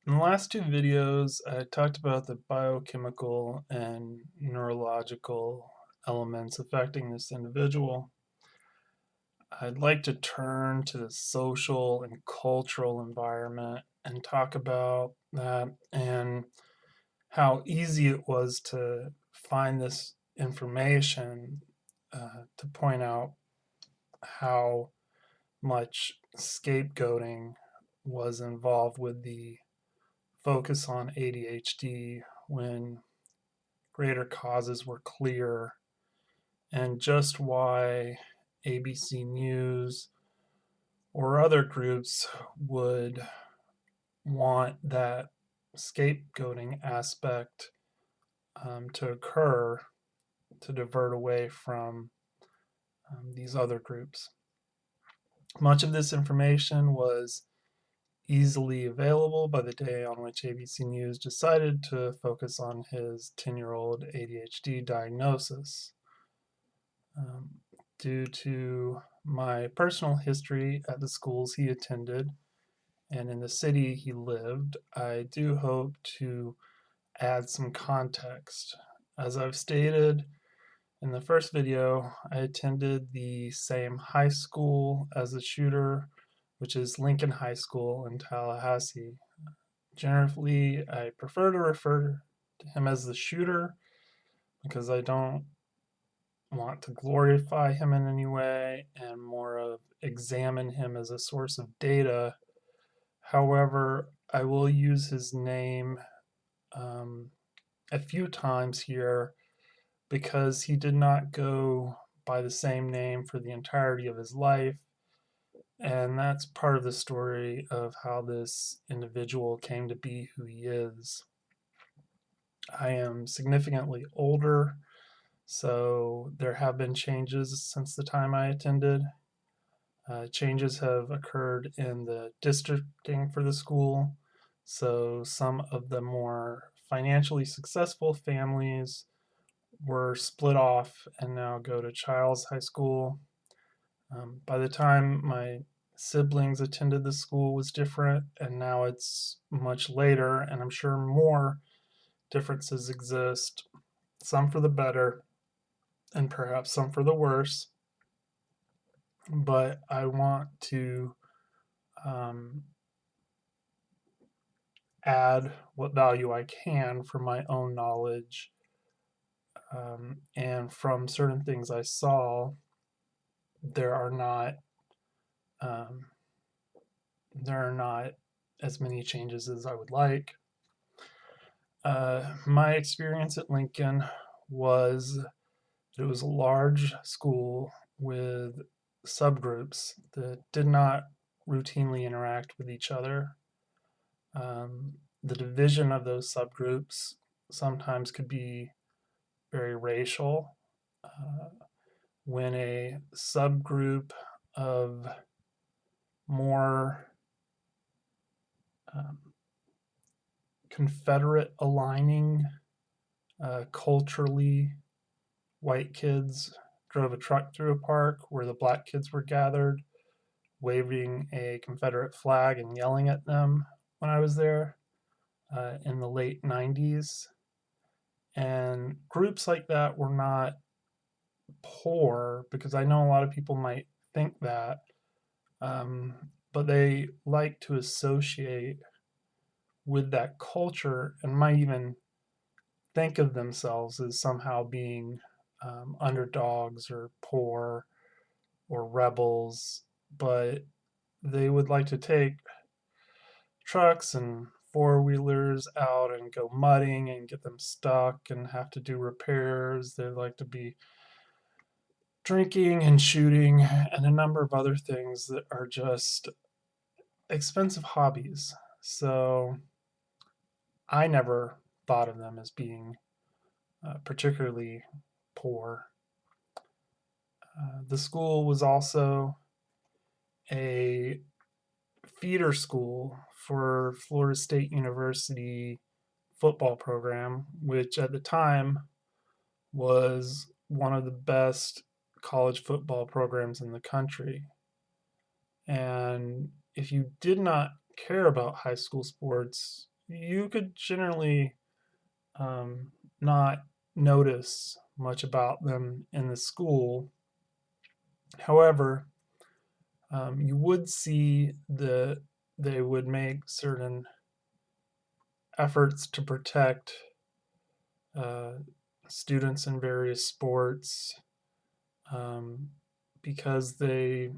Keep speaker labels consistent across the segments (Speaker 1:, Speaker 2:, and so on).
Speaker 1: In the last two videos, I talked about the biochemical and neurological elements affecting this individual. I'd like to turn to the social and cultural environment and talk about that and how easy it was to find this information to point out how much scapegoating was involved with the focus on ADHD when greater causes were clear, and just why ABC News or other groups would want that scapegoating aspect to occur to divert away from these other groups. Much of this information was easily available by the day on which ABC News decided to focus on his 10-year-old ADHD diagnosis. Um, Due to my personal history at the schools he attended and in the city he lived, I do hope to add some context. As I've stated in the first video, I attended the same high school as the shooter, which is Lincoln High School in Tallahassee. Generally, I prefer to refer to him as the shooter because I don't want to glorify him in any way and more of examine him as a source of data. However, I will use his name um, a few times here because he did not go by the same name for the entirety of his life. And that's part of the story of how this individual came to be who he is. I am significantly older, so there have been changes since the time I attended. Changes have occurred in the districting for the school, so some of the more financially successful families were split off and now go to Childs High School. By the time my siblings attended the school was different, and now it's much later, and I'm sure more differences exist, some for the better and perhaps some for the worse. But I want to um, add what value I can from my own knowledge and from certain things I saw. There are not um, there are not as many changes as I would like. My experience at Lincoln was it was a large school with subgroups that did not routinely interact with each other. The division of those subgroups sometimes could be very racial. Uh, when a subgroup of more um, Confederate aligning, culturally white kids drove a truck through a park where the black kids were gathered, waving a Confederate flag and yelling at them when I was there in the late 90s. And groups like that were not poor because I know a lot of people might think that, but they like to associate with that culture and might even think of themselves as somehow being underdogs or poor or rebels, but they would like to take trucks and four wheelers out and go mudding and get them stuck and have to do repairs. They like to be drinking and shooting and a number of other things that are just expensive hobbies. So I never thought of them as being particularly poor. The school was also a feeder school for Florida State University football program, which at the time was one of the best college football programs in the country. And if you did not care about high school sports, you could generally not notice much about them in the school. However, you would see that they would make certain efforts to protect uh, students in various sports, um, because they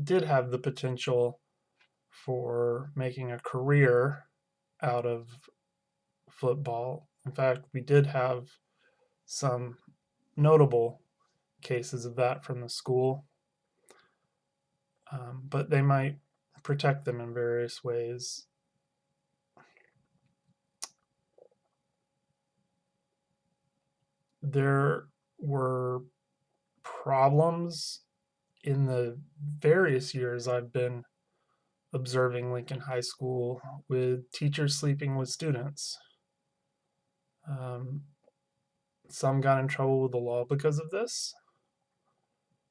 Speaker 1: did have the potential for making a career out of football. In fact, we did have some notable cases of that from the school, but they might protect them in various ways. There were problems in the various years I've been observing Lincoln High School with teachers sleeping with students. Um, some got in trouble with the law because of this.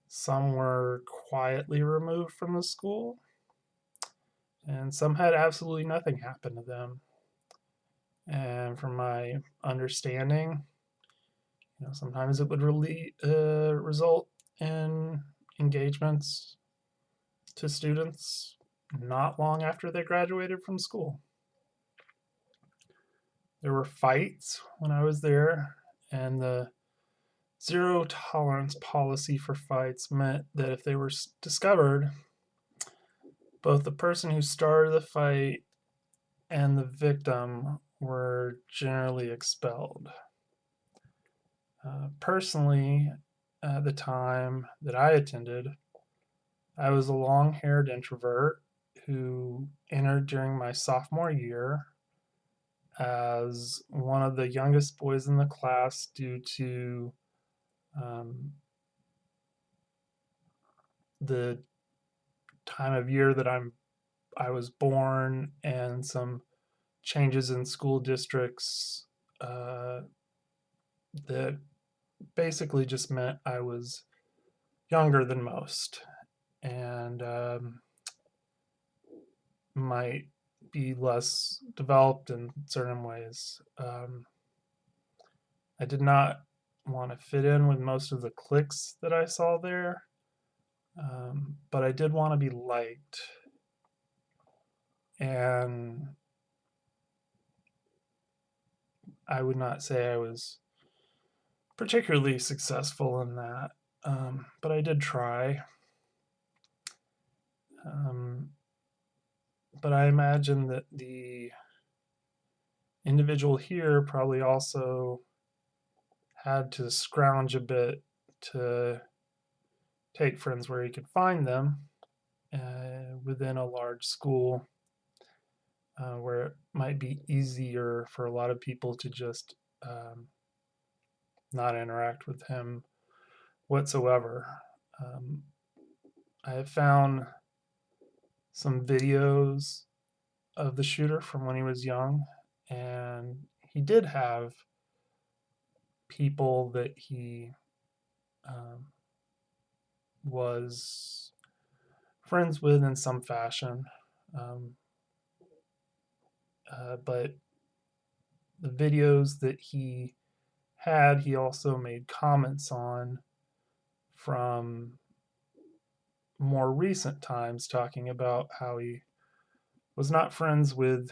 Speaker 1: Some were quietly removed from the school, and some had absolutely nothing happen to them. And from my understanding, sometimes it would really result in engagements to students not long after they graduated from school. There were fights when I was there, and the zero tolerance policy for fights meant that if they were discovered, both the person who started the fight and the victim were generally expelled. Personally, at the time that I attended, I was a long haired introvert who entered during my sophomore year as one of the youngest boys in the class due to um, the time of year that I was born and some changes in school districts that basically just meant I was younger than most and might be less developed in certain ways. I did not want to fit in with most of the cliques that I saw there, but I did want to be liked. And I would not say I was particularly successful in that, but I did try. Um, but I imagine that the individual here probably also had to scrounge a bit to take friends where he could find them within a large school where it might be easier for a lot of people to just not interact with him whatsoever. Um, I have found some videos of the shooter from when he was young, and he did have people that he um, was friends with in some fashion. Um, but the videos that he had, he also made comments on from more recent times, talking about how he was not friends with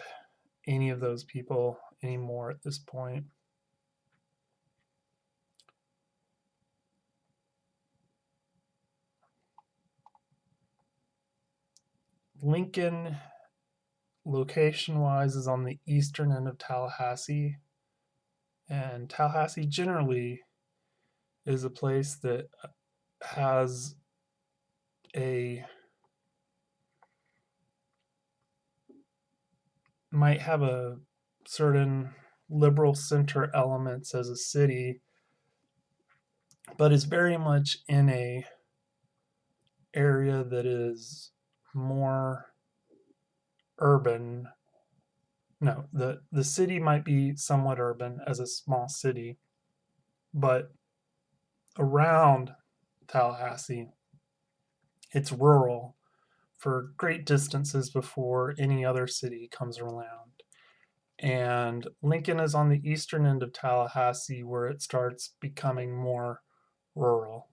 Speaker 1: any of those people anymore at this point. Lincoln, location wise, is on the eastern end of Tallahassee, and Tallahassee generally is a place that has a might have a certain liberal center elements as a city, but is very much in a area that is more urban. No, the city might be somewhat urban as a small city, but around Tallahassee, it's rural for great distances before any other city comes around. And Lincoln is on the eastern end of Tallahassee where it starts becoming more rural.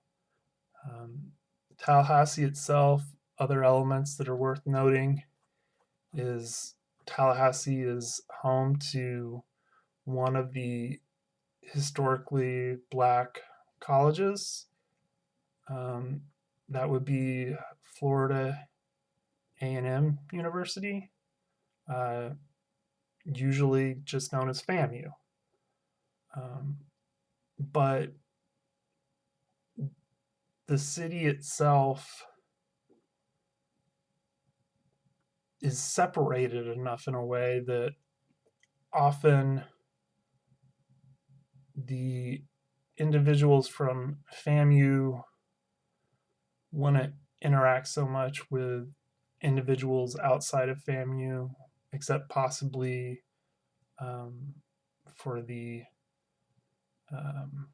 Speaker 1: Um, Tallahassee itself, other elements that are worth noting is Tallahassee is home to one of the historically black colleges. Um, that would be Florida A&M University, uh, usually just known as FAMU. Um, but the city itself is separated enough in a way that often the individuals from FAMU wouldn't interact so much with individuals outside of FAMU, except possibly um, for the um,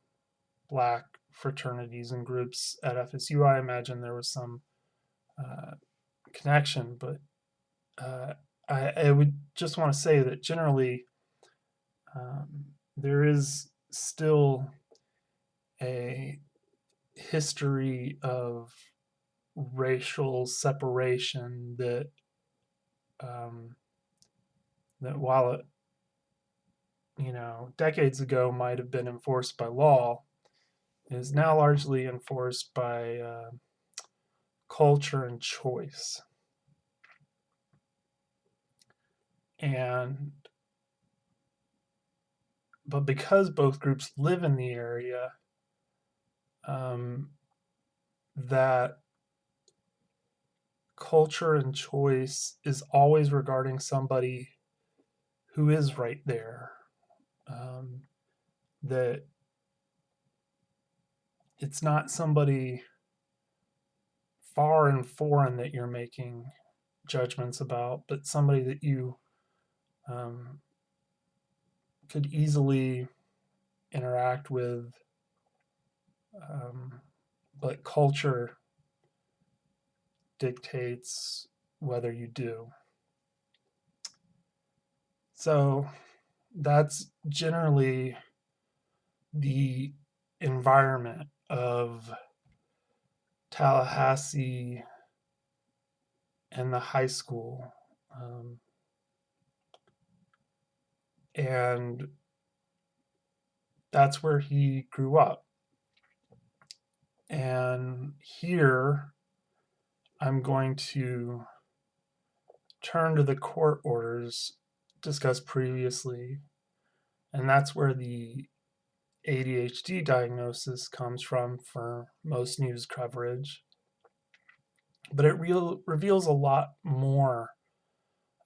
Speaker 1: black fraternities and groups at FSU. I imagine there was some uh, connection, but uh, I would just want to say that generally there is still a history of racial separation um, that while it decades ago might have been enforced by law is now largely enforced by culture and choice. And but because both groups live in the area, um, that culture and choice is always regarding somebody who is right there. That it's not somebody far and foreign that you're making judgments about, but somebody that you um, could easily interact with, um, but culture dictates whether you do. So that's generally the environment of Tallahassee and the high school. And that's where he grew up. And here I'm going to turn to the court orders discussed previously, and that's where the ADHD diagnosis comes from for most news coverage. But it reveals a lot more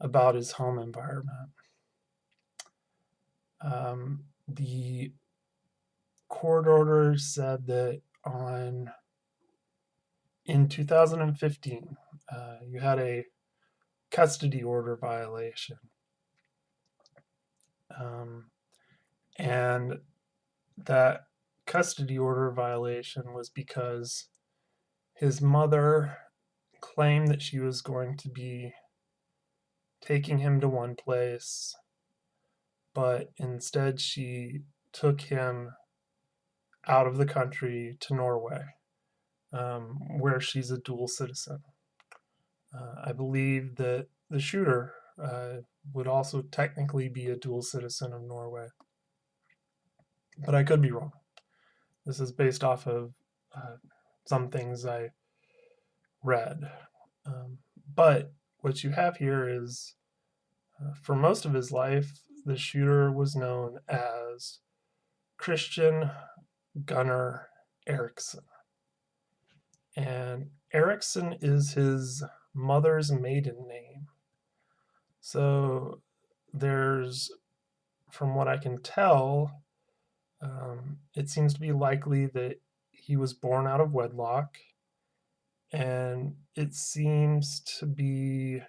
Speaker 1: about his home environment. The court orders said that in 2015, you had a custody order violation. Um, and that custody order violation was because his mother claimed that she was going to be taking him to one place, but instead she took him out of the country to Norway, where she's a dual citizen. I believe that the shooter would also technically be a dual citizen of Norway, but I could be wrong. This is based off of some things I read. But what you have here is, for most of his life, the shooter was known as Christian Gunnar Erickson. And Erickson is his mother's maiden name. So there's, from what I can tell, it seems to be likely that he was born out of wedlock, and it seems to be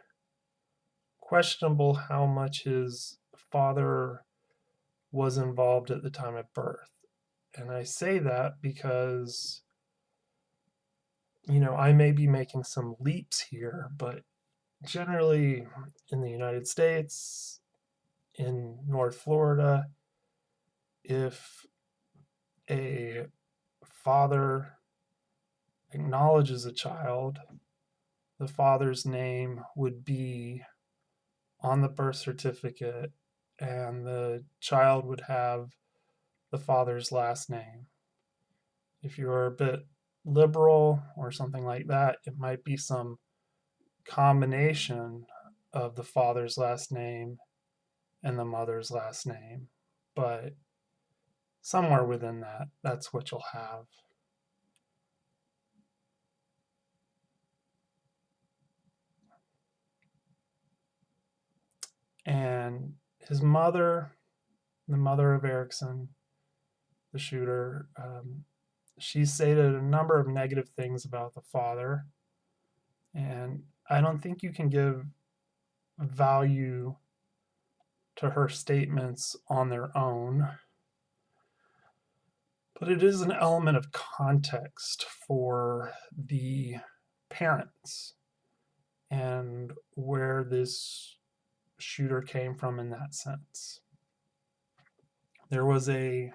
Speaker 1: questionable how much his father was involved at the time of birth. And I say that because I may be making some leaps here, but generally in the United States, in North Florida, if a father acknowledges a child, the father's name would be on the birth certificate, and the child would have the father's last name. If you're a bit liberal or something like that, it might be some combination of the father's last name and the mother's last name. But somewhere within that, that's what you'll have. And his mother, the mother of Erickson, the shooter, she stated a number of negative things about the father. And I don't think you can give value to her statements on their own, but it is an element of context for the parents and where this shooter came from in that sense. There was a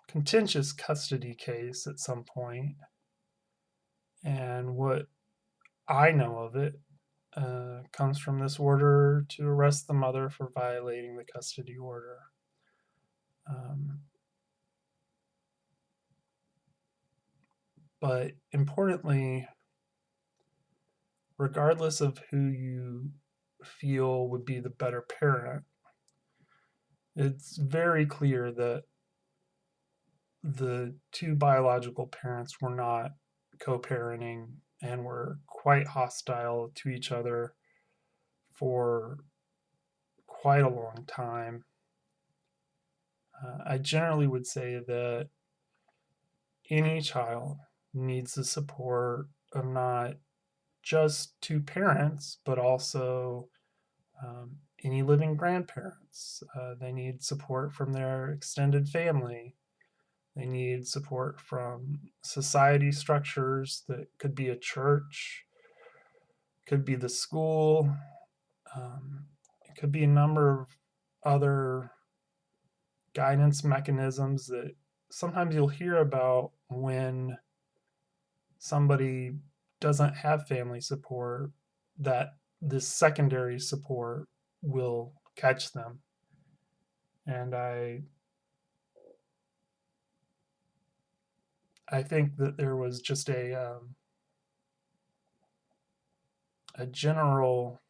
Speaker 1: contentious custody case at some point, and what I know of it comes from this order to arrest the mother for violating the custody order. Um, but importantly, regardless of who you feel would be the better parent, it's very clear that the two biological parents were not co-parenting and were quite hostile to each other for quite a long time. I generally would say that any child needs the support of not just two parents, but also any living grandparents. They need support from their extended family. They need support from society structures that could be a church, could be the school, it could be a number of other guidance mechanisms that sometimes you'll hear about when somebody doesn't have family support, that this secondary support will catch them. And I think that there was just a general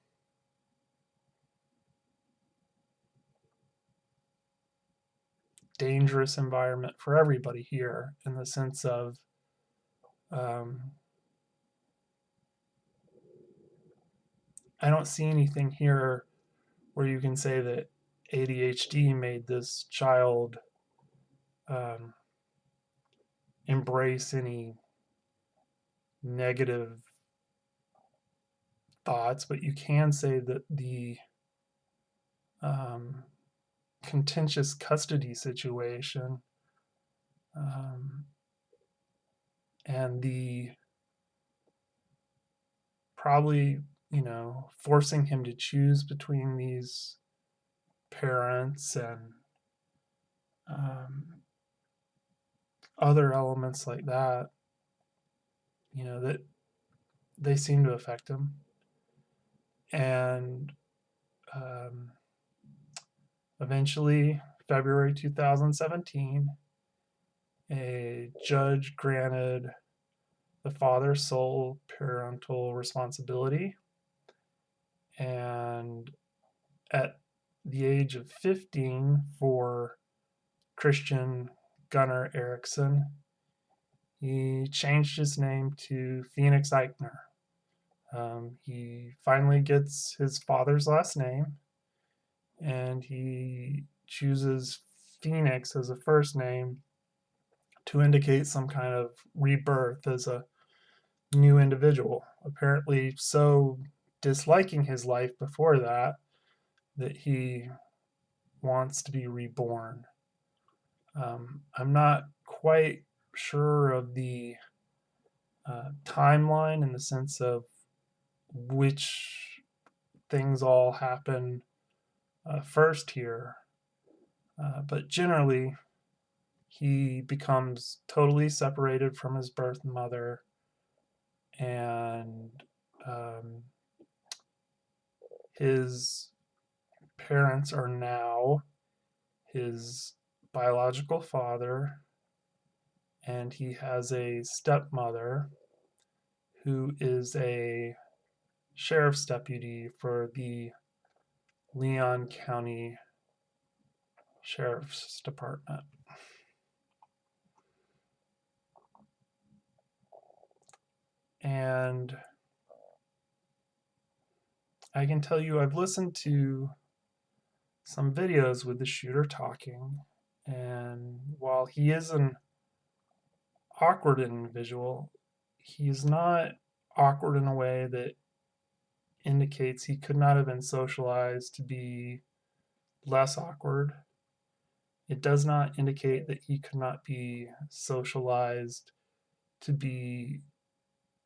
Speaker 1: dangerous environment for everybody here, in the sense of I don't see anything here where you can say that ADHD made this child um, embrace any negative thoughts, but you can say that the um, contentious custody situation um, and the probably, forcing him to choose between these parents and um, other elements like that, that they seem to affect him. And um, eventually, February 2017, a judge granted the father sole parental responsibility. And at the age of 15, for Christian Gunnar Erickson, he changed his name to Phoenix Ikner. He finally gets his father's last name, and he chooses Phoenix as a first name to indicate some kind of rebirth as a new individual. Apparently, so disliking his life before that he wants to be reborn. I'm not quite sure of the timeline in the sense of which things all happen first here. But generally, he becomes totally separated from his birth mother, and um, his parents are now his biological father, and he has a stepmother who is a sheriff's deputy for the Leon County Sheriff's Department. And I can tell you, I've listened to some videos with the shooter talking, and while he is an awkward individual, he's not awkward in a way that indicates he could not have been socialized to be less awkward. It does not indicate that he could not be socialized to be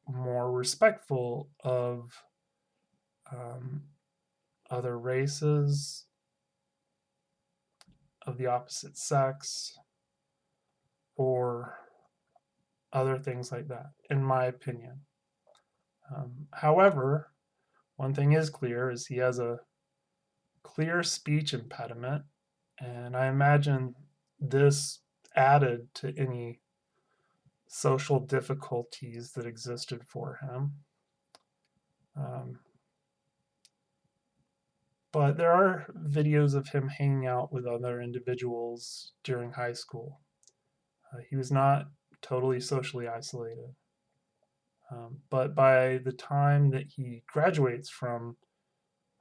Speaker 1: more respectful of um, other races, of the opposite sex, or other things like that, in my opinion. However, one thing is clear is he has a clear speech impediment, and I imagine this added to any social difficulties that existed for him. Um, but there are videos of him hanging out with other individuals during high school. He was not totally socially isolated. But by the time that he graduates from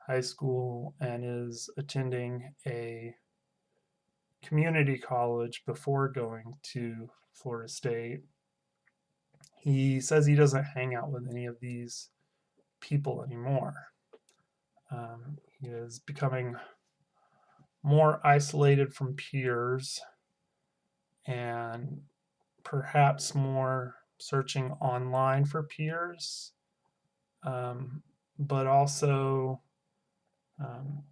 Speaker 1: high school and is attending a community college before going to Florida State, he says he doesn't hang out with any of these people anymore. He is becoming more isolated from peers and perhaps more searching online for peers, but also um,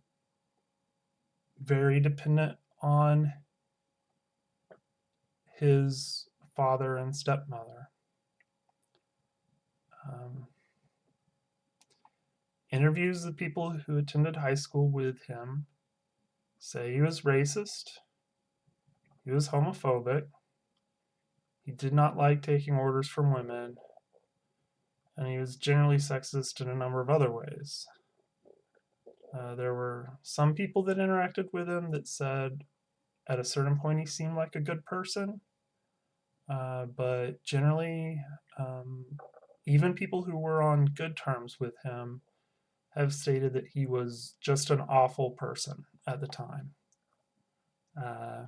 Speaker 1: very dependent on his father and stepmother. Um, Interviews of people who attended high school with him say he was racist, he was homophobic, he did not like taking orders from women, and he was generally sexist in a number of other ways. There were some people that interacted with him that said at a certain point he seemed like a good person, but generally, um, even people who were on good terms with him have stated that he was just an awful person at the time. Uh,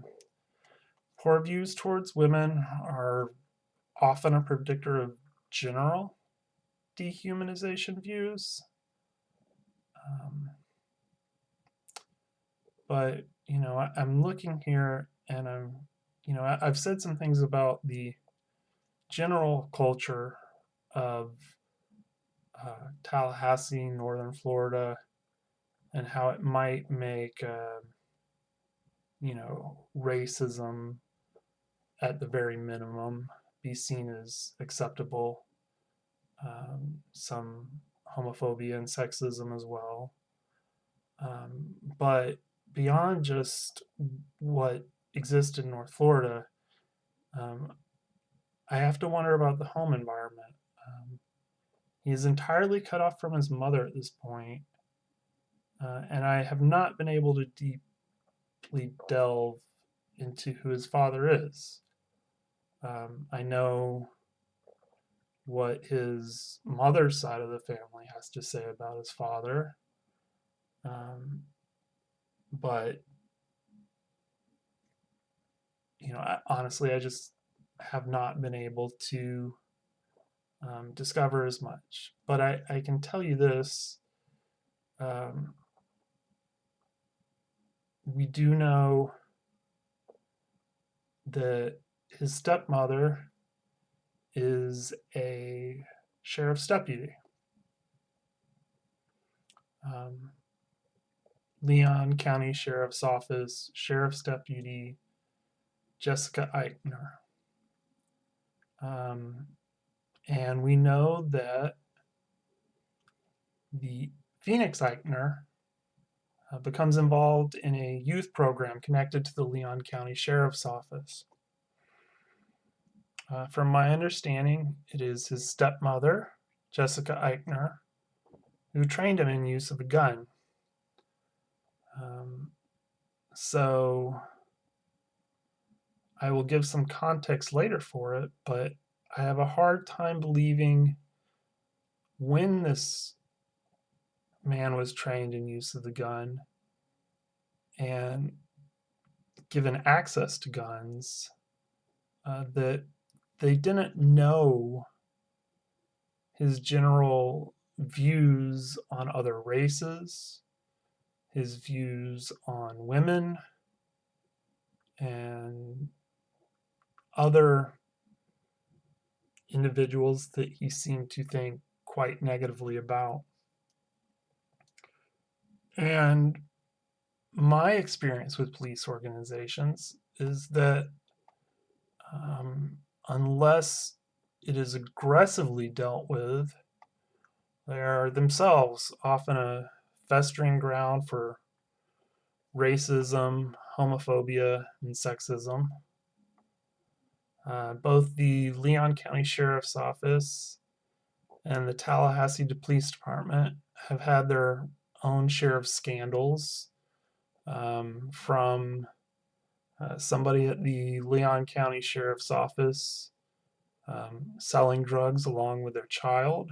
Speaker 1: Poor views towards women are often a predictor of general dehumanization views. Um, but, I'm looking here and I've said some things about the general culture of Tallahassee, northern Florida, and how it might make, racism at the very minimum be seen as acceptable. Some homophobia and sexism as well. But beyond just what exists in North Florida, um, I have to wonder about the home environment. He is entirely cut off from his mother at this point, and I have not been able to deeply delve into who his father is. I know what his mother's side of the family has to say about his father, but honestly, I just have not been able to discover as much. But I can tell you this: um, we do know that his stepmother is a sheriff's deputy. Leon County Sheriff's Office, Sheriff's Deputy Jessica Ikner. And we know that the Phoenix Ikner becomes involved in a youth program connected to the Leon County Sheriff's Office. From my understanding, it is his stepmother, Jessica Ikner, who trained him in use of a gun. So I will give some context later for it, but I have a hard time believing when this man was trained in use of the gun and given access to guns, that they didn't know his general views on other races, his views on women, and other individuals that he seemed to think quite negatively about. And my experience with police organizations is that unless it is aggressively dealt with, they are themselves often a festering ground for racism, homophobia, and sexism. Both the Leon County Sheriff's Office and the Tallahassee Police Department have had their own share of scandals, from somebody at the Leon County Sheriff's Office selling drugs along with their child,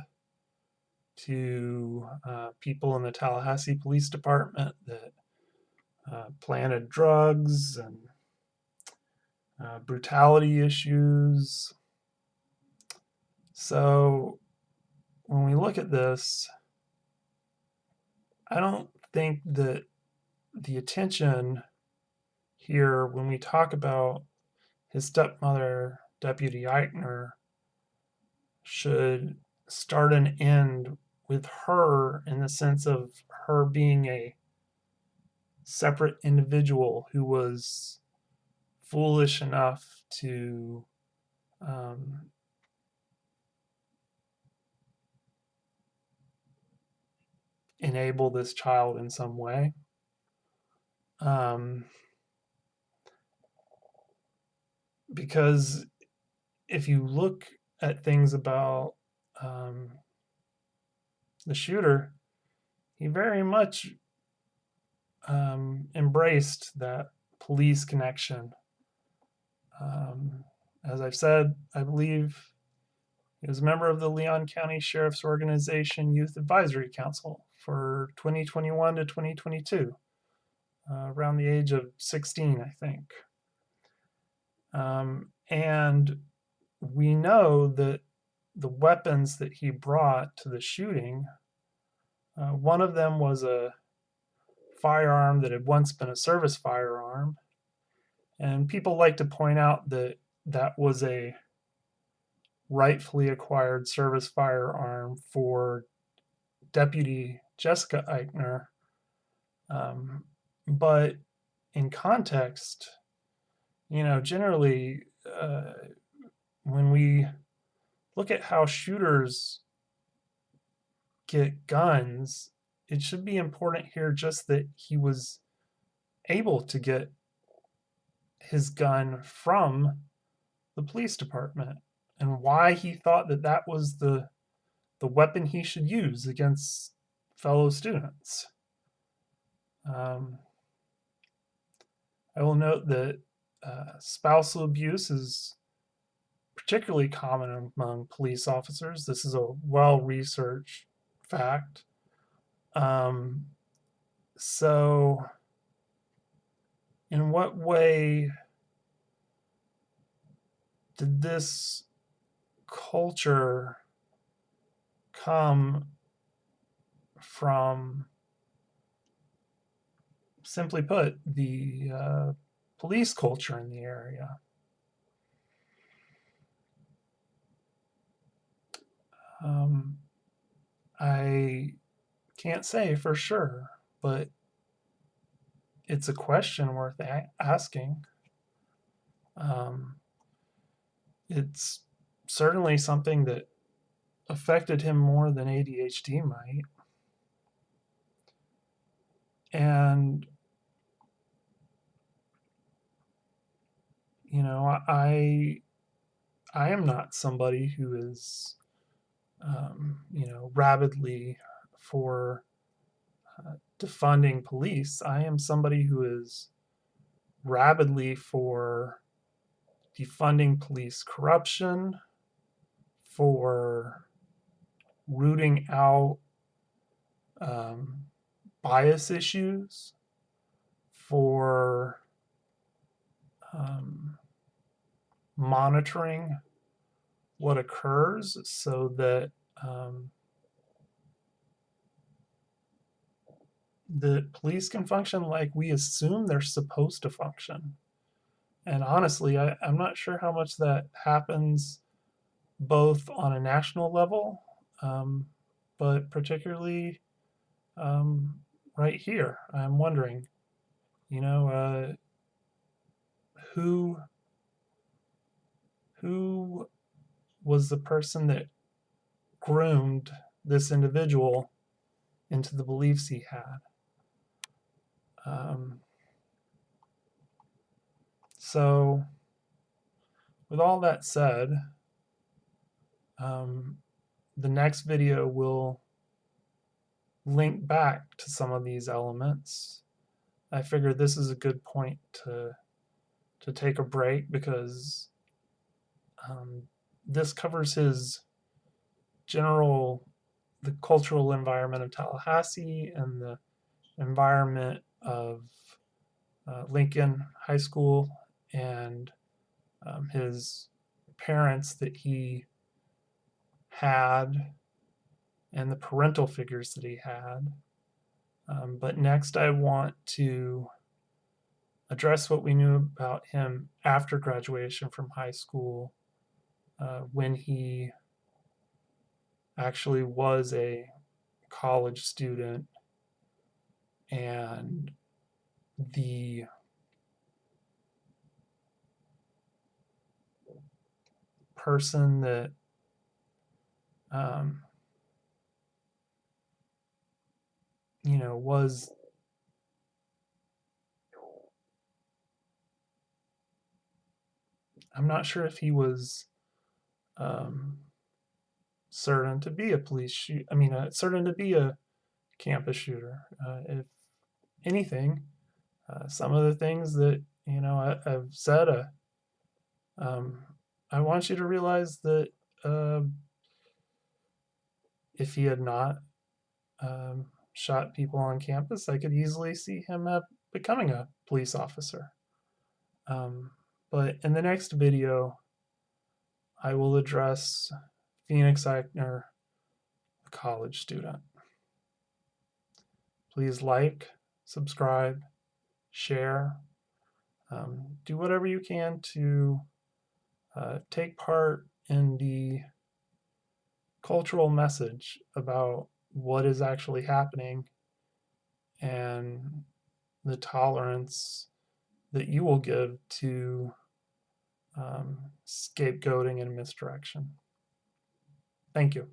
Speaker 1: to people in the Tallahassee Police Department that planted drugs and brutality issues. So when we look at this, I don't think that the attention here, when we talk about his stepmother, Deputy Ikner, should start and end with her in the sense of her being a separate individual who was foolish enough to enable this child in some way. Because if you look at things about the shooter, he very much embraced that police connection. As I've said, I believe he was a member of the Leon County Sheriff's Organization Youth Advisory Council for 2021 to 2022, around the age of 16, I think. And we know that the weapons that he brought to the shooting, one of them was a firearm that had once been a service firearm. And people like to point out that that was a rightfully acquired service firearm for Deputy Jessica Ikner. But in context, generally, when we look at how shooters get guns, it should be important here just that he was able to get his gun from the police department, and why he thought that that was the weapon he should use against fellow students. I will note that spousal abuse is particularly common among police officers. This is a well-researched fact. So in what way did this culture come from, simply put, the police culture in the area? I can't say for sure, but it's a question worth asking. Um, it's certainly something that affected him more than ADHD might. And, you know, I am not somebody who is, rabidly for defunding police. I am somebody who is rabidly for defunding police corruption, for rooting out um, bias issues, for um, monitoring what occurs so that the police can function like we assume they're supposed to function. And honestly, I'm not sure how much that happens both on a national level, um, but particularly um, right here. I'm wondering, you know, who who was the person that groomed this individual into the beliefs he had. Um, so, with all that said, um, the next video will link back to some of these elements. I figured this is a good point to take a break because um, this covers his general the cultural environment of Tallahassee and the environment of Lincoln High School and his parents that he had and the parental figures that he had. But next, I want to address what we knew about him after graduation from high school, when he actually was a college student and the person that um, was I'm not sure if he was um, certain to be a certain to be a campus shooter. If anything, some of the things that I've said, um, I want you to realize that uh, if he had not shot people on campus, I could easily see him becoming a police officer. Um, but in the next video, I will address Phoenix Ikner, a college student. Please like, subscribe, share, do whatever you can to take part in the cultural message about what is actually happening and the tolerance that you will give to scapegoating and misdirection. Thank you.